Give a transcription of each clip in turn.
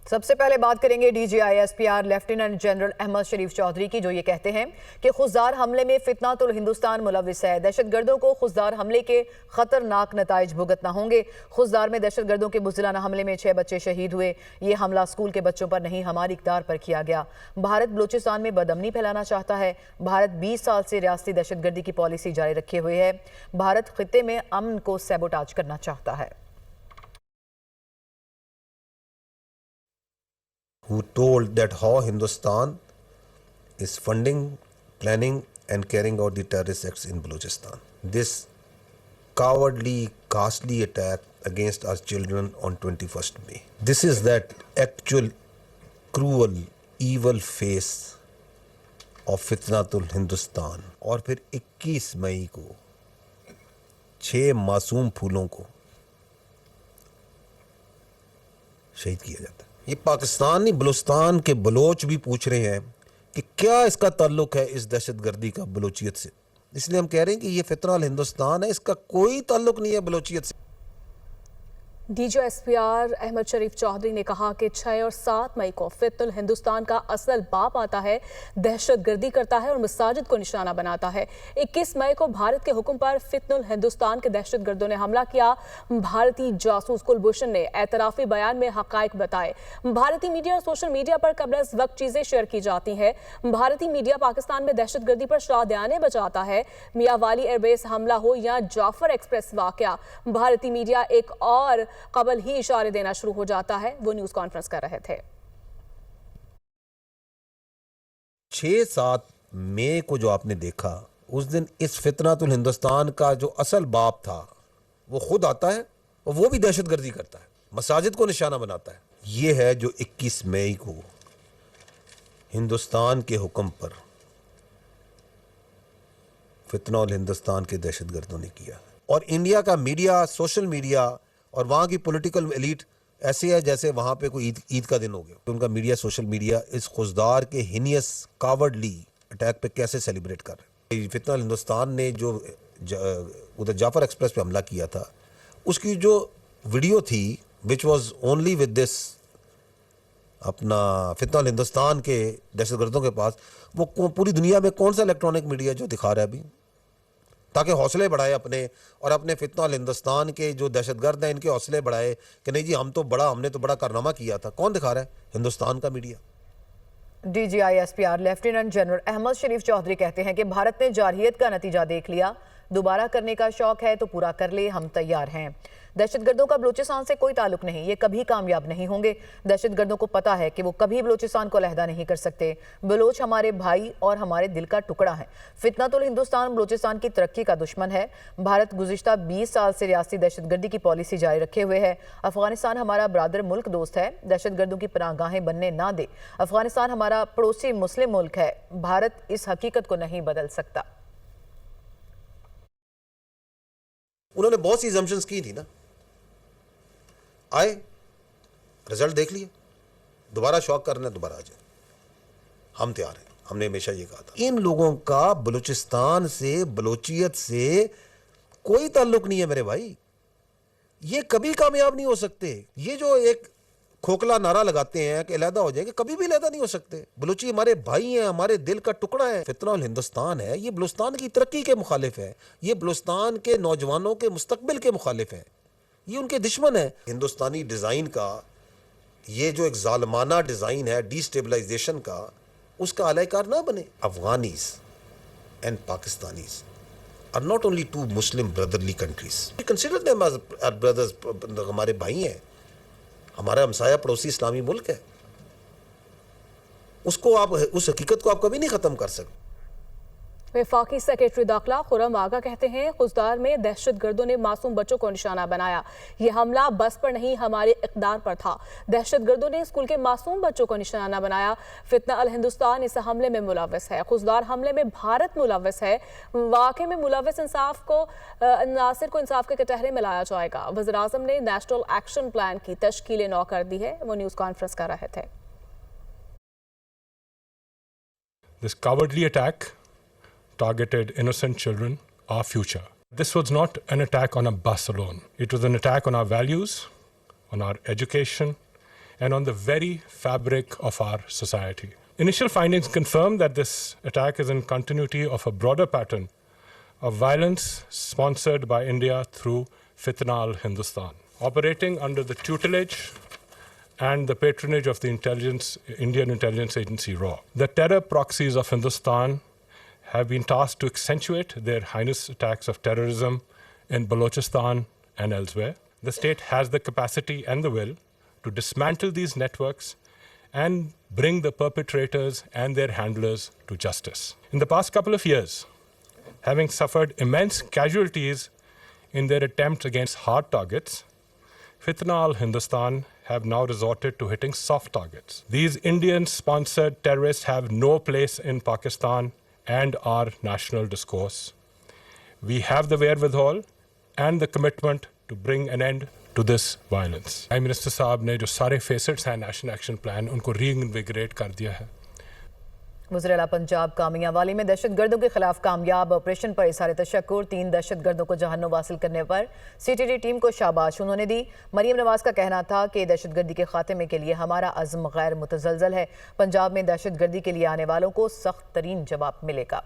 سب سے پہلے بات کریں گے D G I S P R lieutenant general Ahmed Sharif Chaudhry کی، جو یہ کہتے ہیں کہ خضدار حملے میں فتنۃ الہندوستان ملوث ہے۔ دہشت گردوں کو خضدار حملے کے خطرناک نتائج بھگتنا ہوں گے۔ خضدار میں دہشت گردوں کے بزدلانہ حملے میں 6 بچے شہید ہوئے۔ یہ حملہ اسکول کے بچوں پر نہیں، ہماری اقدار پر کیا گیا۔ بھارت بلوچستان میں بدامنی پھیلانا چاہتا ہے۔ بھارت 20 سال سے ریاستی دہشت گردی کی پالیسی جاری رکھے ہوئے ہے۔ بھارت خطے میں امن کو سیبوٹاج کرنا چاہتا ہے۔ who told that how Hindustan is funding, planning and carrying out the terrorist acts in Balochistan. This cowardly, ghastly attack against our children on 21st May. This is that actual cruel, evil face of Fitnatul Hindustan. اور پھر 21 مئی کو 6 معصوم پھولوں کو شہید کیا جاتا ہے۔ یہ پاکستانی بلوچستان کے بلوچ بھی پوچھ رہے ہیں کہ کیا اس کا تعلق ہے اس دہشت گردی کا بلوچیت سے۔ اس لیے ہم کہہ رہے ہیں کہ یہ فتنہ الہندوستان ہے، اس کا کوئی تعلق نہیں ہے بلوچیت سے۔ D G S P R Ahmed Sharif Chaudhry نے کہا کہ 6 اور 7 مئی کو فتنہ الہندوستان کا اصل باپ آتا ہے، دہشت گردی کرتا ہے اور مساجد کو نشانہ بناتا ہے۔ 21 مئی کو بھارت کے حکم پر فتنہ الہندوستان کے دہشت گردوں نے حملہ کیا۔ بھارتی جاسوس کلبھوشن نے اعترافی بیان میں حقائق بتائے۔ بھارتی میڈیا اور سوشل میڈیا پر قبل از وقت چیزیں شیئر کی جاتی ہیں۔ بھارتی میڈیا پاکستان میں دہشت گردی پر شادیانے بجاتا ہے۔ میاں والی ایئر بیس حملہ ہو یا جعفر ایکسپریس واقعہ، بھارتی میڈیا ایک اور قبل ہی اشارے دینا شروع ہو جاتا ہے۔ وہ نیوز کانفرنس کر رہے تھے۔ 6-7 مئی کو جو آپ نے دیکھا، اس دن اس فتنۃ الہندوستان کا جو اصل باپ تھا وہ خود آتا ہے اور وہ بھی دہشت گردی کرتا ہے، مساجد کو نشانہ بناتا ہے۔ یہ ہے جو 21 مئی کو ہندوستان کے حکم پر فتنہ الہندوستان کے دہشت گردوں نے کیا۔ اور انڈیا کا میڈیا، سوشل میڈیا اور وہاں کی پولیٹیکل ایلیٹ ایسے ہے جیسے وہاں پہ کوئی عید کا دن ہو گیا۔ ان کا میڈیا، سوشل میڈیا اس خضدار کے ہینیس کاورڈلی اٹیک پہ کیسے سیلیبریٹ کر رہے ہیں۔ فتنہ ہندوستان نے جو ادھر جعفر ایکسپریس پہ حملہ کیا تھا، اس کی جو ویڈیو تھی which was only with this اپنا فتنہ ہندوستان کے دہشت گردوں کے پاس، وہ پوری دنیا میں کون سا الیکٹرانک میڈیا جو دکھا رہا ہے ابھی، تاکہ حوصلے بڑھائے اپنے اور اپنے فتنہ الہندوستان کے جو دہشت گرد ہیں ان کے حوصلے بڑھائے کہ نہیں جی ہم نے تو بڑا کارنامہ کیا تھا۔ کون دکھا رہا ہے؟ ہندوستان کا media. D G I S P R lieutenant general Ahmed Sharif Chaudhry کہتے ہیں کہ بھارت نے جارحیت کا نتیجہ دیکھ لیا، دوبارہ کرنے کا شوق ہے تو پورا کر لے، ہم تیار ہیں۔ دہشت گردوں کا بلوچستان سے کوئی تعلق نہیں، یہ کبھی کامیاب نہیں ہوں گے۔ دہشت گردوں کو پتا ہے کہ وہ کبھی بلوچستان کو علیحدہ نہیں کر سکتے۔ بلوچ ہمارے بھائی اور ہمارے دل کا ٹکڑا ہے۔ فتنۃ الہندوستان بلوچستان کی ترقی کا دشمن ہے۔ بھارت گزشتہ 20 سال سے ریاستی دہشت گردی کی پالیسی جاری رکھے ہوئے ہے۔ افغانستان ہمارا برادر ملک دوست ہے، دہشت گردوں کی پناہ گاہیں بننے نہ دے۔ افغانستان ہمارا پڑوسی مسلم ملک ہے، بھارت اس حقیقت کو نہیں بدل سکتا۔ انہوں نے بہت سی ایگزمپشنز کی تھی نا، آئے رزلٹ دیکھ لیے، دوبارہ شوق کرنا دوبارہ آ جائے، ہم تیار ہیں۔ ہم نے ہمیشہ یہ کہا تھا ان لوگوں کا بلوچستان سے، بلوچیت سے کوئی تعلق نہیں ہے میرے بھائی، یہ کبھی کامیاب نہیں ہو سکتے۔ یہ جو ایک کھوکھلا نعرہ لگاتے ہیں کہ علیحدہ ہو جائیں گے، کبھی بھی علیحدہ نہیں ہو سکتے۔ بلوچی ہمارے بھائی ہیں، ہمارے دل کا ٹکڑا ہے۔ فتنہ الہندوستان ہے، یہ بلوچستان کی ترقی کے مخالف ہے، یہ بلوچستان کے نوجوانوں کے مستقبل کے مخالف ہے، یہ ان کے دشمن ہے۔ ہندوستانی ڈیزائن کا یہ جو ایک ظالمانہ ڈیزائن ہے ڈی سٹیبلائزیشن کا، اس کا اعلی کار نہ بنے۔ افغانیز and Pakistanis are not only two Muslim brotherly countries. We consider them as our brothers، ہمارے بھائی ہیں، ہمارا ہمسایہ پڑوسی اسلامی ملک ہے۔ اس حقیقت کو آپ کبھی نہیں ختم کر سکتے۔ وفاقی سیکریٹری داخلہ خرم آغا کہتے ہیں خضدار میں دہشت گردوں نے معصوم بچوں کو نشانہ بنایا۔ یہ حملہ بس پر نہیں، ہمارے اقدار پر تھا۔ دہشت گردوں نے اسکول کے معصوم بچوں کو نشانہ بنایا۔ فتنہ الہندوستان اس حملے میں ملوث ہے۔ خضدار حملے میں بھارت ملوث ہے۔ واقعے میں ملوث عناصر کو انصاف کے کٹہرے میں لایا جائے گا۔ وزیراعظم نے نیشنل ایکشن پلان کی تشکیل نو کر دی ہے۔ وہ نیوز کانفرنس کر رہے تھے۔ This cowardly attack targeted innocent children, our future. This was not an attack on a bus alone. It was an attack on our values, on our education, and on the very fabric of our society. Initial findings confirm that this attack is in continuity of a broader pattern of violence sponsored by India through Fitna al-Hindustan. Operating under the tutelage and the patronage of the Indian intelligence agency RAW, the terror proxies of Hindustan have been tasked to accentuate their heinous attacks of terrorism in Balochistan and elsewhere. The state has the capacity and the will to dismantle these networks and bring the perpetrators and their handlers to justice. In the past couple of years, having suffered immense casualties in their attempts against hard targets, Fitna al-Hindustan have now resorted to hitting soft targets. These Indian-sponsored terrorists have no place in Pakistan and our national discourse. We have the wherewithal and the commitment to bring an end to this violence. Prime Minister साहब ने जो सारे facets हैं national action plan उनको रीइन्विगरेट कर दिया है. वज़ीर-ए-आला पंजाब का मियांवाली में दहशतगर्दों के खिलाफ कामयाब ऑपरेशन पर इज़हार तशक्कुर. 3 दहशतगर्दों को जहन्नुम हासिल करने पर CTD टीम को शाबाश उन्होंने दी. मरियम नवाज का कहना था कि दहशतगर्दी के खात्मे के लिए हमारा अज़्म गैर मुतज़लज़ल है. पंजाब में दहशतगर्दी के लिए आने वालों को सख्त तरीन जवाब मिलेगा.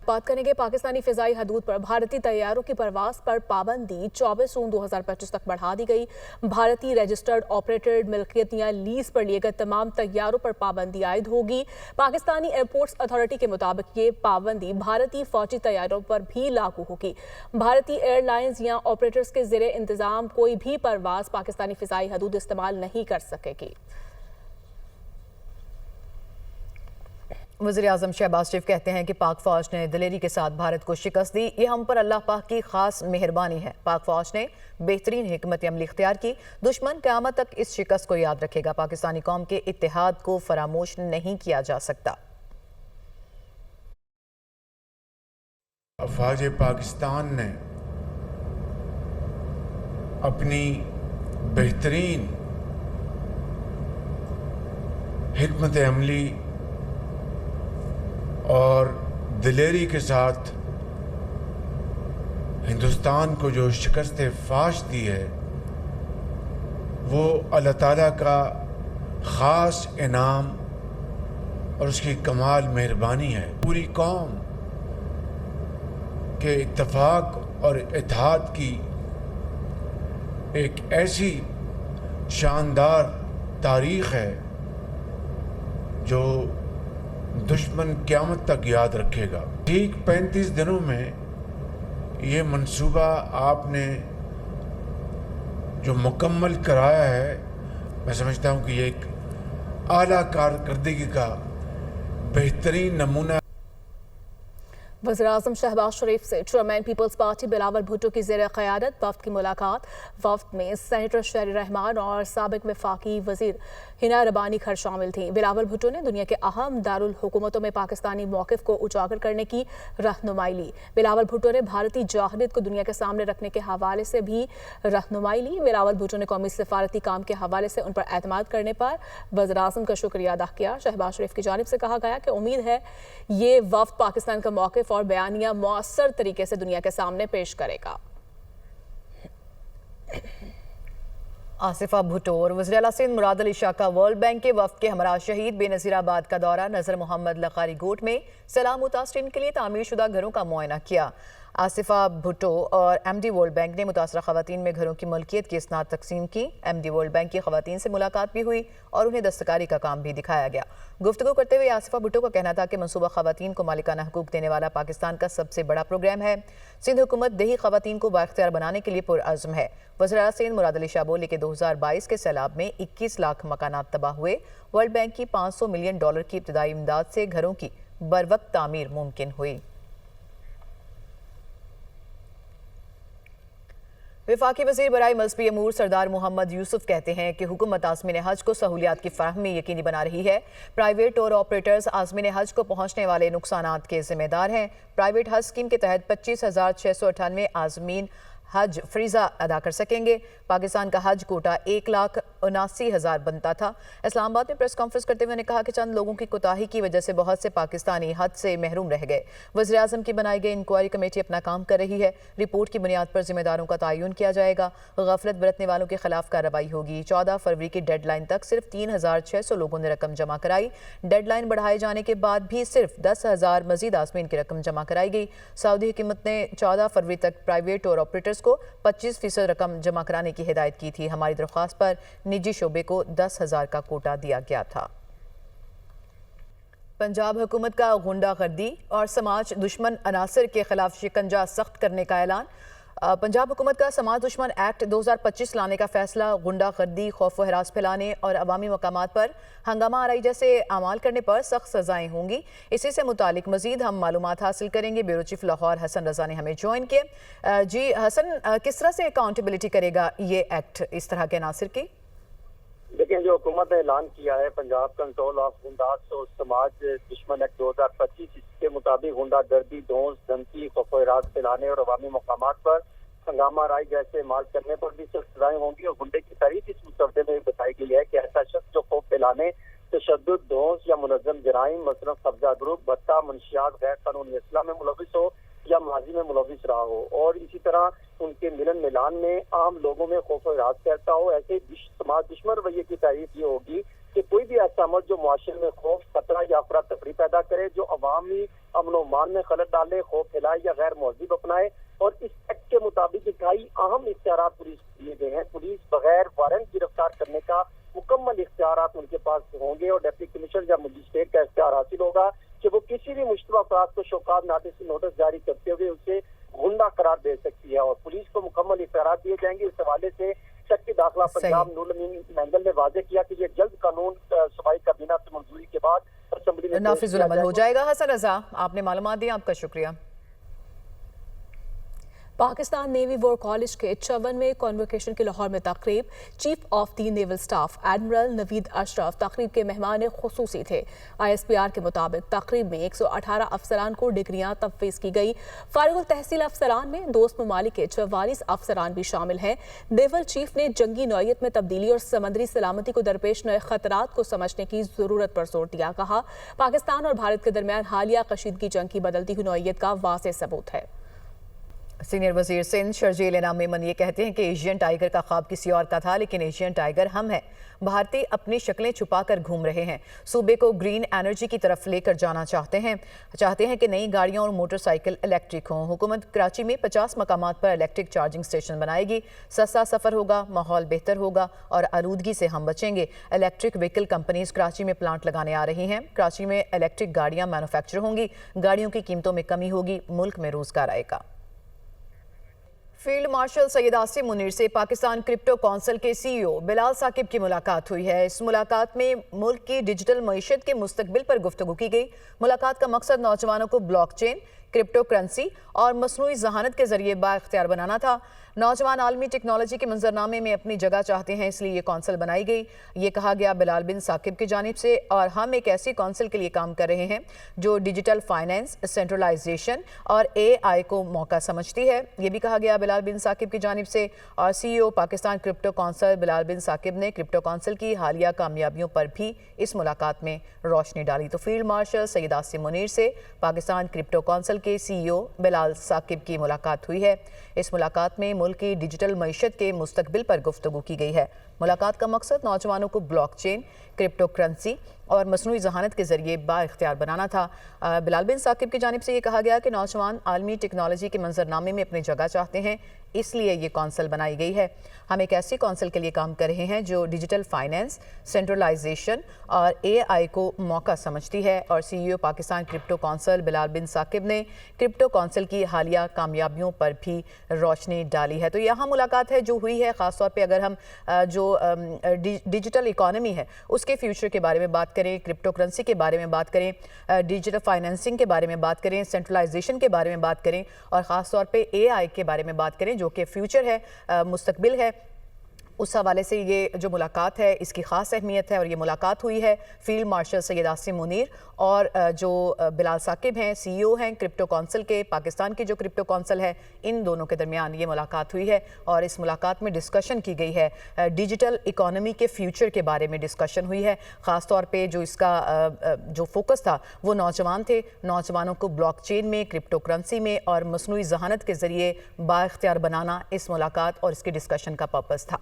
बात करेंगे पाकिस्तानी फिजाई हदूद पर भारतीय तैयारों की परवास पर पाबंदी 24 जून 2025 तक बढ़ा दी गई. भारतीय रजिस्टर्ड ऑपरेटेड मिल्कियत या लीज पर लिए गए तमाम तैयारों पर पाबंदी आयद होगी. पाकिस्तानी एयरपोर्ट्स अथॉरिटी के मुताबिक ये पाबंदी भारतीय फौजी तैयारों पर भी लागू होगी. भारतीय एयरलाइंस या ऑपरेटर्स के ज़ेरे इंतजाम कोई भी परवास पाकिस्तानी फिजाई हदूद इस्तेमाल नहीं कर सकेगी. वज़ीर-ए-आज़म शहबाज शरीफ कहते हैं कि पाक फ़ौज ने दिलेरी के साथ भारत को शिकस्त दी. ये हम पर अल्लाह पाक की ख़ास मेहरबानी है. पाक फ़ौज ने बेहतरीन हिकमत अमली इख्तियार की. दुश्मन क़यामत तक इस शिकस्त को याद रखेगा. पाकिस्तानी कौम के इत्तेहाद को फरामोश नहीं किया जा सकता. अफ़वाज पाकिस्तान ने अपनी बेहतरीन हिकमत अमली और दिलेरी के साथ हिंदुस्तान को जो शिकस्त फाश दी है वो अल्लाह ताला का ख़ास इनाम और उसकी कमाल मेहरबानी है. पूरी कौम के इत्तेफाक और इत्तेहाद की एक ऐसी शानदार तारीख़ है जो दुश्मन क़यामत तक याद रखेगा. ठीक 35 दिनों में ये मंसूबा आपने जो मुकम्मल कराया है, मैं समझता हूँ कि ये एक आला कारकर्दगी का बेहतरीन नमूना. वज़ीर-ए-आज़म शहबाज शरीफ से चेयरमैन पीपल्स पार्टी बिलावल भुट्टो की ज़ेर क़यादत वफ़द की मुलाकात. वफ़द में सेनेटर शहरी रहमान और साबिक़ वफ़ाक़ी वज़ीर हिना रबानी खर शामिल थीं. बिलावल भुट्टो ने दुनिया के अहम दारुल हुकूमतों में पाकिस्तानी मौक़िफ़ को उजागर करने की रहनुमाई ली. बिलावल भुट्टो ने भारतीय जाहिलियत को दुनिया के सामने रखने के हवाले से भी रहनुमाई ली. बिलावल भुट्टो ने कौमी सफारती काम के हवाले से उन पर एतमाद करने पर वज़ीर-ए-आज़म का शुक्रिया अदा किया. शहबाज शरीफ की जानिब से कहा गया कि उम्मीद है ये वफ़द पाकिस्तान का मौक़िफ़ और बयानिया मौसर तरीके से दुनिया के सामने पेश करेगा. आसिफा भुट्टो और वज़ीर-ए-आला सिंध मुराद अली शाह का वर्ल्ड बैंक के वफ़द के हमरा शहीद बेनज़ीराबाद का दौरा. नज़र मोहम्मद लखारी गोट में सैलाब मुतासरीन के लिए तामीर शुदा घरों का मुआयना किया. आसिफा भुट्टो और MD वर्ल्ड बैंक ने मुतासरा ख़वातीन में घरों की मलकियत की इसनाद तकसीम की. MD वर्ल्ड बैंक की ख़वातीन से मुलाकात भी हुई और उन्हें दस्तकारी का काम भी दिखाया गया. गुफ्तगू करते हुए आसिफा भुट्टो का कहना था कि मनसूबा ख़वातीन को मालिकाना हकूक़ देने वाला पाकिस्तान का सबसे बड़ा प्रोग्राम है. सिंध हुकूमत देही ख़वातीन को बाख्तियार बनाने के लिए पुरअज़्म है. वज़ीर-ए-आला सिंध मुराद अली शाह बोले कि 2022 के सैलाब में 21 लाख मकानात तबाह हुए. वर्ल्ड बैंक की $500 मिलियन की इब्तदाई इमदाद से घरों की बरवक्त तामीर मुमकिन हुई. वफाकी वज़ीर बराए मज़हबी अमूर सरदार मोहम्मद यूसुफ कहते हैं कि हुकूमत आज़मीन हज को सहूलियात की फराहमी यकीनी बना रही है. प्राइवेट टूर ऑपरेटर्स आज़मीन हज को पहुँचने वाले नुकसानात के ज़िम्मेदार हैं. प्राइवेट हज स्कीम के तहत 25,698 आज़मीन हज फ्रीजा अदा कर सकेंगे। पाकिस्तान का हज कोटा 1,79,000 बनता था। इस्लामाबाद में प्रेस कॉन्फ्रेंस करते हुए ने कहा कि चंद लोगों की कोताही की वजह से बहुत से पाकिस्तानी हज से महरूम रह गए। वज़ीर आज़म की बनाई गई इंक्वायरी कमेटी अपना काम कर रही है। रिपोर्ट की बुनियाद पर जिम्मेदारों का तयन किया जाएगा। गफलत बरतने वालों के खिलाफ कार्रवाई होगी। 14 फरवरी की डेडलाइन तक सिर्फ 3,600 लोगों ने रकम जमा कराई। डेडलाइन बढ़ाए जाने के बाद भी सिर्फ 10,000 मजीद आज़मीन की रकम जमा कराई गई। सऊदी हुकूमत ने 14 फरवरी तक प्राइवेट और ऑपरेटर्स को 25% रकम जमा कराने की हिदायत की थी। हमारी दरख्वास्त पर निजी शोबे को 10,000 का कोटा दिया गया था। पंजाब हुकूमत का गुंडागर्दी और समाज दुश्मन अनासर के खिलाफ शिकंजा सख्त करने का ऐलान। पंजाब हुकूमत का समाज दुश्मन एक्ट 2025 लाने का फैसला गुंडागर्दी, खौफ व हरास फैलाने और अवामी मकामात पर हंगामा आराई जैसे अमाल करने पर सख्त सजाएं होंगी। इसी से मुतालिक मजीद हम मालूमात हासिल करेंगे। ब्यूरो चीफ लाहौर हसन रजा ने हमें ज्वाइन किया। जी हसन, किस तरह से अकाउंटेबिलिटी करेगा ये एक्ट इस तरह के अनासर की? लेकिन जो हुकूमत ने ऐलान किया है पंजाब कंट्रोल ऑफ गुंडास और समाज दुश्मन एक्ट 2025, इसके मुताबिक गुंडागर्दी, धौंस, धमकी, खौफ हरास फैलाने और अवामी मकामात पर हंगामा राय जैसे माल करने पर भी सख्त सजाएं होंगी। और गुंडे की तारीफ इस मुसवदे में बताई गई है कि ऐसा शख्स जो खौफ फैलाने, तशद्दुद, धौंस या मुनज़्ज़म जराइम मसलन कब्जा ग्रुप, भत्ता, मंशियात, गैर कानूनी असला में मुलविस हो या माजी में मुलविस रहा हो और इसी तरह उनके मिलन मिलान में आम लोगों में खौफ हरास फैलता हो, ऐसे समाज दुश्मन रवैये की तारीफ ये होगी कि कोई भी ऐसा अमल जो मुआशरे में खौफ, खतरा या अफरा तफरी पैदा करे, जो अवामी अमन व मान में खलल डाले, खौफ फैलाए या गैर महज़ब अपनाए। और इस एक्ट के मुताबिक कई अहम इख्तियार पुलिस दिए गए हैं। पुलिस बगैर वारंट गिरफ्तार करने का मुकम्मल इख्तियार उनके पास होंगे और डिप्टी कमिश्नर या मजिस्ट्रेट का इख्तियार हासिल होगा कि वो किसी भी मुश्तबा अफराद को शौकात नोटिस जारी करते हुए उसे गुंडा करार दे सकती है और पुलिस को मुकम्मल इख्तियार दिए जाएंगे। इस हवाले से सेक्रेटरी दाखिला पंजाब नूर अमीन मैंगल ने वाजे किया कि ये जल्द कानून सूबाई काबीना से मंजूरी के बाद असेंबली में नाफिजुल अमल हो जाएगा। हसन रजा, आपने मालूमात दी, आपका शुक्रिया। पाकिस्तान नेवी वॉर कॉलेज के 54वें कॉन्वोकेशन की लाहौर में तकरीब। Chief of the naval staff admiral Naveed Ashraf तकरीब के मेहमान खुसूसी थे। ISPR के मुताबिक तकरीब में 118 अफसरान को डिग्रियां तफवीज़ की गई। फारिगुल तहसील अफसरान में दोस्त ममालिक के 44 अफसरान भी शामिल हैं। नेवल चीफ ने जंगी नौयत में तब्दीली और समंदरी सलामती को दरपेश नए खतरात को समझने की जरूरत पर जोर दिया। कहा, पाकिस्तान और भारत के दरमियान हालिया कशीदगी जंग की बदलती हुई नौयत का वाज़ेह सबूत है। सीनियर वजीर सिंध शर्जील इनाम मेमन ये कहते हैं कि एशियन टाइगर का ख्वाब किसी और का था, लेकिन एशियन टाइगर हम हैं। भारतीय अपनी शक्लें छुपाकर घूम रहे हैं। सूबे को ग्रीन एनर्जी की तरफ लेकर जाना चाहते हैं कि नई गाड़ियां और मोटरसाइकिल इलेक्ट्रिक हों। हुकूमत कराची में 50 मकामात पर इलेक्ट्रिक चार्जिंग स्टेशन बनाएगी। सस्ता सफ़र होगा, माहौल बेहतर होगा और आलूदगी से हम बचेंगे। इलेक्ट्रिक व्हीकल कंपनीज कराची में प्लांट लगाने आ रही हैं। कराची में इलेक्ट्रिक गाड़ियाँ मैनुफैक्चर होंगी। गाड़ियों की कीमतों में कमी होगी। मुल्क में रोजगार आएगा। फील्ड मार्शल सैयद आसिम मुनीर से पाकिस्तान क्रिप्टो कौंसिल के CEO बिलाल साकिब की मुलाकात हुई है। इस मुलाकात में मुल्क की डिजिटल मईशत के मुस्तकबिल पर गुफ्तगू की गई। मुलाकात का मकसद नौजवानों को ब्लॉकचेन, क्रिप्टो करेंसी और मसनूई जहानत के जरिए बाइख्तियार बनाना था। नौजवान आलमी टेक्नोलॉजी के मंजरनामे में अपनी जगह चाहते हैं, इसलिए ये कौंसिल बनाई गई। ये कहा गया बिलाल बिन साकिब की जानिब से। और हम एक ऐसी कौंसिल के लिए काम कर रहे हैं जो डिजिटल फाइनेंस, सेंट्रलाइजेशन और AI को मौका समझती है। ये भी कहा गया बिलाल बिन साकिब की जानिब से। और CEO Pakistan crypto council Bilal bin Saqib ने क्रिप्टो कौंसिल की हालिया कामयाबियों पर भी इस मुलाकात में रोशनी डाली। तो फील्ड मार्शल सैयद आसिम मुनीर से पाकिस्तान क्रिप्टो कौंसिल के CEO बिलाल साकिब की मुलाकात हुई है। इस मुलाकात में मुल्क की डिजिटल मईशत के मुस्तकबिल पर गुफ्तगू की गई है। मुलाकात का मकसद नौजवानों को ब्लॉकचेन, क्रिप्टो करेंसी और मसनूई जहानत के जरिए बाइख्तियार बनाना था। बिलाल बिन साकिब की जानिब से ये कहा गया कि नौजवान आलमी टेक्नोलॉजी के मंजरनामे में अपनी जगह चाहते हैं, इसलिए ये कौंसिल बनाई गई है। हम एक ऐसी कौंसिल के लिए काम कर रहे हैं जो डिजिटल फाइनेंस, सेंट्रलाइजेशन और AI को मौका समझती है। और CEO Pakistan crypto council Bilal bin Saqib ने क्रिप्टो कौंसिल की हालिया कामयाबियों पर भी रोशनी डाली है। तो यहाँ मुलाकात है जो हुई है, ख़ासतौर पर अगर हम जो डिजिटल इकॉनमी है उसके फ्यूचर के बारे में बात करें, क्रिप्टो करेंसी के बारे में बात करें, डिजिटल फाइनेंसिंग के बारे में बात करें, सेंट्रलाइजेशन के बारे में बात करें और ख़ास तौर पे AI के बारे में बात करें जो कि फ्यूचर है, मुस्तकबिल है, اس حوالے سے یہ جو ملاقات ہے اس کی خاص اہمیت ہے اور یہ ملاقات ہوئی ہے فیلڈ مارشل سید عاصم منیر اور جو بلال ثاقب ہیں سی ای او ہیں کرپٹو کونسل کے، پاکستان کی جو کرپٹو کونسل ہے، ان دونوں کے درمیان یہ ملاقات ہوئی ہے اور اس ملاقات میں ڈسکشن کی گئی ہے ڈیجیٹل اکانومی کے فیوچر کے بارے میں ڈسکشن ہوئی ہے۔ خاص طور پہ جو اس کا جو فوکس تھا وہ نوجوان تھے، نوجوانوں کو بلاک چین میں، کرپٹو کرنسی میں اور مصنوعی ذہانت کے ذریعے بااختیار بنانا اس ملاقات اور اس کے ڈسکشن کا پرپس تھا۔